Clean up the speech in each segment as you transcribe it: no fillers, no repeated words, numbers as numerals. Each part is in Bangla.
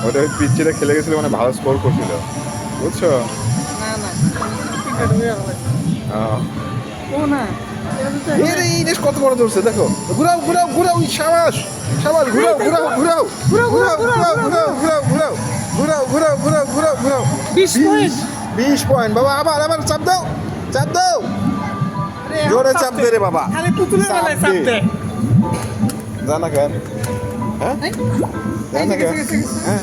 ওটা ওই পিচ্চিটা খেলে গেছিল মানে ভালো স্কোর করছিল, বুঝছো? না না ক্রিকেট হয়ে গেল। ও না ইলিশ কত বড় ধরছে দেখো, ঘুরাও ঘুরাও ঘুরাও, সাবাস সাবাস, ঘুরাও ঘুরাও ঘুরাও ঘুরাও ঘুরাও ঘুরাও ঘুরাও ঘুরাও ঘুরাও ঘুরাও ঘুরাও ঘুরাও ঘুরাও 20 পয়েন্ট। 20 পয়েন্ট বাবা। আবার আবার চাপ দাও, চাপ দাও, জোরে চাপ দে রে বাবা। খালি পুতুলের বেলায় চাপ দে। জানা কেন? হ্যাঁ জানা কেন? হ্যাঁ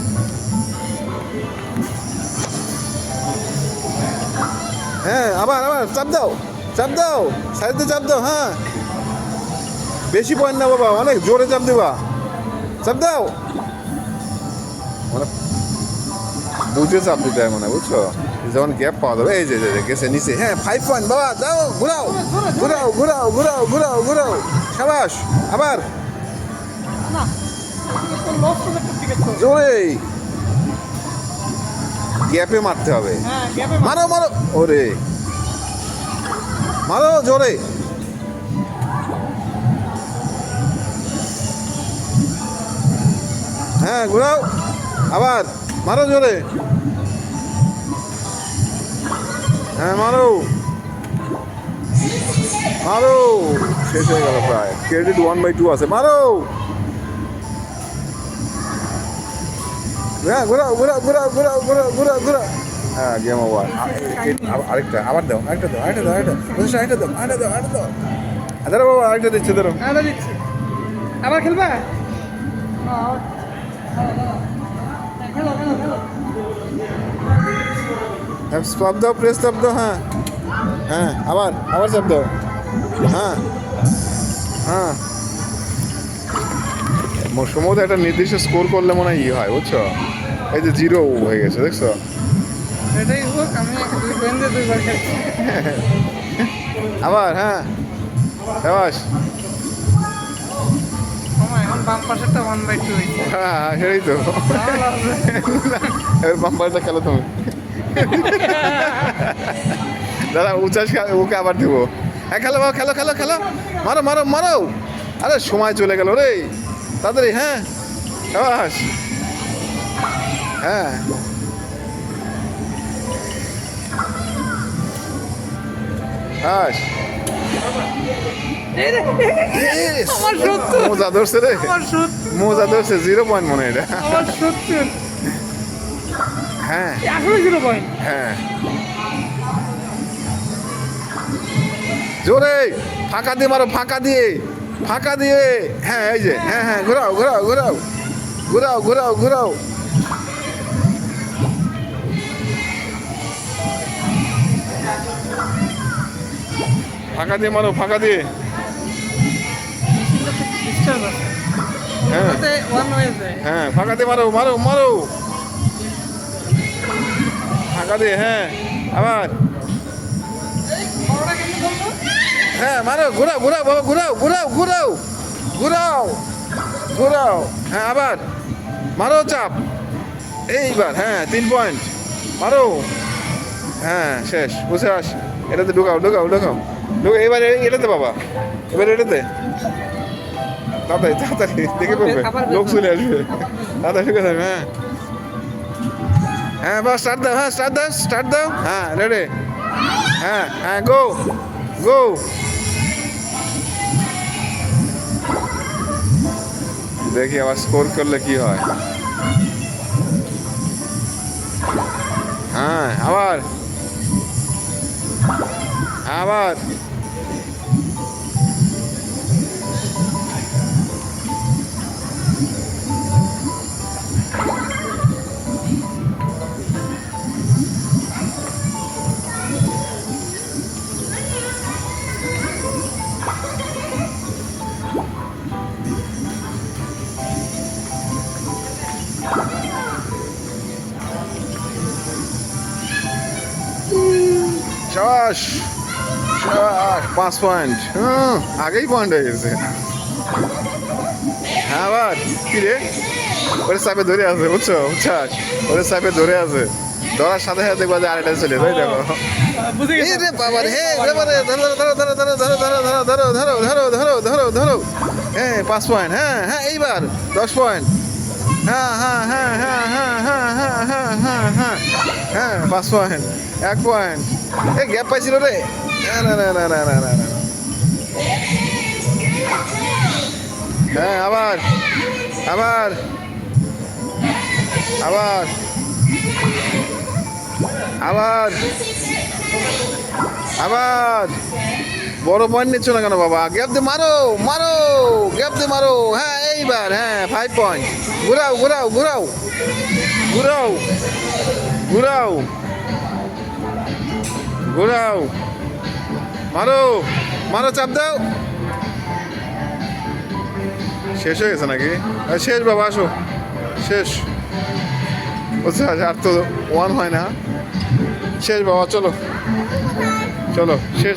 হ্যাঁ, আবার আবার চাপ দাও, চাপ দাও, সাইডে চাপ দাও। হ্যাঁ বেশি পয়েন্ট না বাবা, অনেক জোরে চাপ দেবা, চাপ দাও, মানে বুঝে চাপ দিতে হয় মানে, বুঝছো? যখন গ্যাপ পাওয়া যাবে, এই যে গেছে নিচে। হ্যাঁ 5 পয়েন্ট বাবা, যাও ঘুরাও ঘুরাও ঘুরাও ঘুরাও ঘুরাও ঘুরাও, সাবাস। আবার না লস করে একটা ক্রিকেট তো। জোরে গ্যাপে মারতে হবে। হ্যাঁ গ্যাপে মারো মারো, ওরে মারো জোরে। হ্যাঁ ঘুরাও, আবার মারো জোরে। হ্যাঁ মারো মারো, শেষ হয়ে গেল প্রায়। ক্রেডিট 1/2 আছে, মারো। হ্যাঁ ঘুরাও ঘুরাও ঘুরাও ঘুরাও ঘুরাও ঘুরাও ঘুরাও। হ্যাঁ গেম ওভার। আরেকটা, আবার দাও, আরেকটা দাও, আরেকটা দাও, আরেকটা আরেকটা দাও, আরেকটা দাও, আরেকটা দাও। ধরো বাবা, আরেকটা দিচ্ছে, ধরো। আরে দিচ্ছি। আবার খেলবা? খেলো খেলো খেলো। স্টপ দাও, প্রেস স্টপ দাও। হ্যাঁ হ্যাঁ, আবার আবার চাপ দাও। হ্যাঁ হ্যাঁ, সম্ভবত একটা নির্দিষ্ট স্কোর করলে মনে হয় হয়, বুঝছো? এই যে 0 হয়ে গেছে, দেখছো? এটাই হোক, আমি দুই গোয়েন্দে দুইবার খেলছি। আবার হ্যাঁ, সাবাস। আমার এখন বাম পাশেরটা 1/2 হয়েছে। হ্যাঁ সেটাই তো, এবার বাম্পারটা খেলো তুমি। দাদা উচ্চাস ওকে আবার দেবো। হ্যাঁ খেলো বাবা, খেলো খেলো খেলো, মারো মারো মারো। আরে সময় চলে গেল রে, তাড়াতাড়ি। হ্যাঁ সাবাস। হ্যাঁ বাস। আমার 70। মোজা ধরছে রে, আমার 70। মোজা ধরছে। 0 পয়েন্ট মনে হয় এটা। আমার 70। হ্যাঁ এখনো 0 পয়েন্ট। হ্যাঁ, জোরে ফাঁকা দিয়ে মারো, ফাঁকা দিয়ে, ফাঁকা দিয়ে। হ্যাঁ এই যে, হ্যাঁ হ্যাঁ, ঘোরাও ঘোরাও ঘোরাও ঘোরাও ঘোরাও ঘোরাও। ফাঁকা দিয়ে মারো, ফাঁকা দিয়ে। ডিস্টার্ব আছে। হ্যাঁ ওটাতে 1 হয়ে যায়। হ্যাঁ, ফাঁকা দিয়ে মারো মারো মারো, ফাঁকা দিয়ে। হ্যাঁ আবার, বড়টা কেমনে বলতো? হ্যাঁ মারো, ঘোরাও ঘোরাও বাবা, ঘোরাও ঘোরাও ঘোরাও ঘোরাও ঘোরাও। হ্যাঁ আবার মারো, চাপ। এইবার হ্যাঁ 3 পয়েন্ট, মারো। হ্যাঁ শেষ, বুঝে আস। এটাতে ঢুকাও ঢুকাও ঢুকাও ঢুকাও। এবারে এটাতে বাবা, এবার এটাতে তাড়াতাড়ি তাড়াতাড়ি দেখে পড়বে, লোক চলে আসবে। তাড়াতাড়ি ঢুকে যাবে। হ্যাঁ হ্যাঁ বাস, স্টার্ট দাও। হ্যাঁ স্টার্ট দাও, স্টার্ট দাও। হ্যাঁ রেডি। হ্যাঁ হ্যাঁ, গো গো। দেখি আবার স্কোর করলে কি হয়। হ্যাঁ আবার আবার, সাবাস সাবাস, 5 পয়েন্ট। আগেই পয়েন্ট হয়ে গেছে। হ্যাঁ আবার কি রে, ওরে সাপে ধরে আছে, বুঝছো? বুঝছাস, ওরে সাপে ধরে আছে। ধরার সাথে সাথে দেখবা যে আরেকটা চলে যায়, দেখো। বুঝে এই গেছি। রে বাবা রে, হে বাবা রে, ধরো ধরো ধরো ধরো ধরো ধরো ধরো ধরো ধরো ধরো ধরো ধরো ধরো। হ্যাঁ 5 পয়েন্ট। হ্যাঁ হ্যাঁ, এইবার 10 পয়েন্ট। হ্যাঁ হ্যাঁ হ্যাঁ হ্যাঁ হ্যাঁ হ্যাঁ হ্যাঁ হ্যাঁ হ্যাঁ হ্যাঁ হ্যাঁ 5 পয়েন্ট 1 পয়েন্ট এই গ্যাপ পাইছিল রে না না না না না না না হ্যাঁ আবার আবার আবার আবার আবার বড় পয়েন্ট নিচ্ছ না কেন বাবা গ্যাপ দিয়ে মারো মারো গ্যাপ দিয়ে মারো হ্যাঁ এইবার হ্যাঁ 5 পয়েন্ট ঘুরাও ঘুরাও ঘুরাও ঘুরাও ঘুরাও ঘুরাও মারো মারো চাপ দাও শেষ হয়ে গেছে নাকি শেষ বাবা আসো শেষ বুঝতে পারছি আর তো 1 হয় না শেষ বাবা চলো চলো শেষ